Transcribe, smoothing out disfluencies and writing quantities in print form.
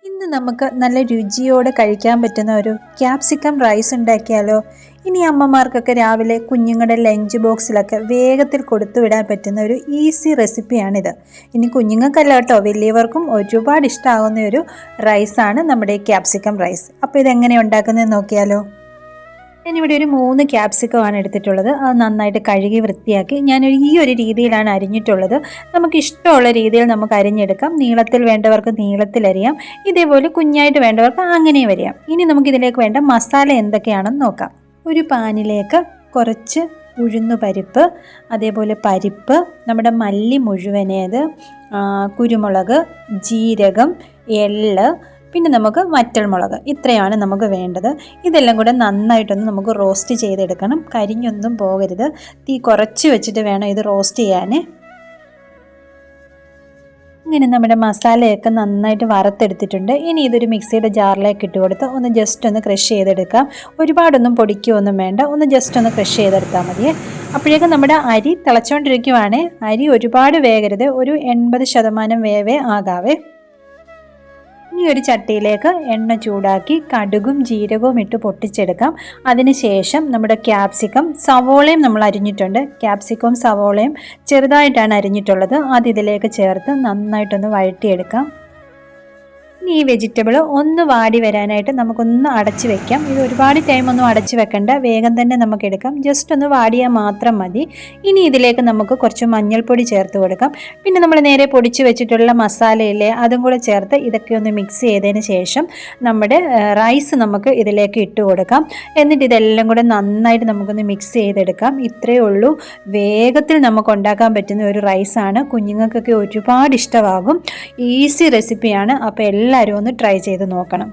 ഇന്ന് നമുക്ക് നല്ല രുചിയോടെ കഴിക്കാൻ പറ്റുന്ന ഒരു ക്യാപ്സിക്കം റൈസ് ഉണ്ടാക്കിയാലോ? ഇനി അമ്മമാർക്കൊക്കെ രാവിലെ കുഞ്ഞുങ്ങളുടെ ലഞ്ച് ബോക്സിലൊക്കെ വേഗത്തിൽ കൊടുത്തു വിടാൻ പറ്റുന്ന ഒരു ഈസി റെസിപ്പിയാണിത്. ഇനി കുഞ്ഞുങ്ങൾക്കല്ല കേട്ടോ, വലിയവർക്കും ഒരുപാട് ഇഷ്ടമാകുന്ന ഒരു റൈസാണ് നമ്മുടെ ഈ ക്യാപ്സിക്കം റൈസ്. അപ്പോൾ ഇതെങ്ങനെ ഉണ്ടാക്കുന്നതെന്ന് നോക്കിയാലോ? ഞാനിവിടെ ഒരു 3 ക്യാപ്സിക്കമാണ് എടുത്തിട്ടുള്ളത്. അത് നന്നായിട്ട് കഴുകി വൃത്തിയാക്കി ഈ ഒരു രീതിയിലാണ് അരിഞ്ഞിട്ടുള്ളത്. നമുക്ക് ഇഷ്ടമുള്ള രീതിയിൽ നമുക്ക് അരിഞ്ഞെടുക്കാം. നീളത്തിൽ വേണ്ടവർക്ക് നീളത്തിൽ അരിയാം, ഇതേപോലെ കുഞ്ഞായിട്ട് വേണ്ടവർക്ക് അങ്ങനെയും അരിയാം. ഇനി നമുക്കിതിലേക്ക് വേണ്ട മസാല എന്തൊക്കെയാണെന്ന് നോക്കാം. ഒരു പാനിലേക്ക് കുറച്ച് ഉഴുന്നുപരിപ്പ്, അതേപോലെ പരിപ്പ്, നമ്മുടെ മല്ലി മുഴുവനേത്, കുരുമുളക്, ജീരകം, എള്ള്, പിന്നെ നമുക്ക് വറ്റൽമുളക്, ഇത്രയാണ് നമുക്ക് വേണ്ടത്. ഇതെല്ലാം കൂടെ നന്നായിട്ടൊന്ന് നമുക്ക് റോസ്റ്റ് ചെയ്തെടുക്കണം. കരിഞ്ഞൊന്നും പോകരുത്. തീ കുറച്ച് വെച്ചിട്ട് വേണം ഇത് റോസ്റ്റ് ചെയ്യാൻ. ഇങ്ങനെ നമ്മുടെ മസാലയൊക്കെ നന്നായിട്ട് വറുത്തെടുത്തിട്ടുണ്ട്. ഇനി ഇതൊരു മിക്സിയുടെ ജാറിലേക്ക് ഇട്ട് കൊടുത്ത് ഒന്ന് ജസ്റ്റ് ഒന്ന് ക്രഷ് ചെയ്തെടുക്കാം. ഒരുപാടൊന്നും പൊടിക്കുകയൊന്നും വേണ്ട, ഒന്ന് ജസ്റ്റ് ഒന്ന് ക്രഷ് ചെയ്തെടുത്താൽ മതി. അപ്പോഴേക്കും നമ്മുടെ അരി തിളച്ചുകൊണ്ടിരിക്കുവാണ്. അരി ഒരുപാട് വേകരുത്, ഒരു 80% വേവേ ആകാവേ. ഇനി ഒരു ചട്ടിയിലേക്ക് എണ്ണ ചൂടാക്കി കടുകും ജീരകവും ഇട്ട് പൊട്ടിച്ചെടുക്കാം. അതിനുശേഷം നമ്മുടെ ക്യാപ്സിക്കം, സവോളയും നമ്മൾ അരിഞ്ഞിട്ടുണ്ട്. ക്യാപ്സിക്കവും സവോളയും ചെറുതായിട്ടാണ് അരിഞ്ഞിട്ടുള്ളത്. അത് ഇതിലേക്ക് ചേർത്ത് നന്നായിട്ടൊന്ന് വഴറ്റിയെടുക്കാം. ഇനി ഈ വെജിറ്റബിൾ ഒന്ന് വാടി വരാനായിട്ട് നമുക്കൊന്ന് അടച്ചു വെക്കാം. ഇത് ഒരുപാട് ടൈമൊന്നും അടച്ചു വെക്കണ്ട, വേഗം തന്നെ നമുക്ക് എടുക്കാം. ജസ്റ്റ് ഒന്ന് വാടിയാൽ മാത്രം മതി. ഇനി ഇതിലേക്ക് നമുക്ക് കുറച്ച് മഞ്ഞൾപ്പൊടി ചേർത്ത് കൊടുക്കാം. പിന്നെ നമ്മൾ നേരെ പൊടിച്ച് വെച്ചിട്ടുള്ള മസാലയില്ലേ, അതും കൂടെ ചേർത്ത് ഇതൊക്കെ ഒന്ന് മിക്സ് ചെയ്തതിന് ശേഷം നമ്മുടെ റൈസ് നമുക്ക് ഇതിലേക്ക് ഇട്ട് കൊടുക്കാം. എന്നിട്ട് ഇതെല്ലാം കൂടെ നന്നായിട്ട് നമുക്കൊന്ന് മിക്സ് ചെയ്തെടുക്കാം. ഇത്രയേ ഉള്ളൂ, വേഗത്തിൽ നമുക്ക് ഉണ്ടാക്കാൻ പറ്റുന്ന ഒരു റൈസാണ്. കുഞ്ഞുങ്ങൾക്കൊക്കെ ഒരുപാട് ഇഷ്ടമാകും. ഈസി റെസിപ്പിയാണ്. അപ്പോൾ എല്ലാവരും ഒന്ന് ട്രൈ ചെയ്ത് നോക്കണം.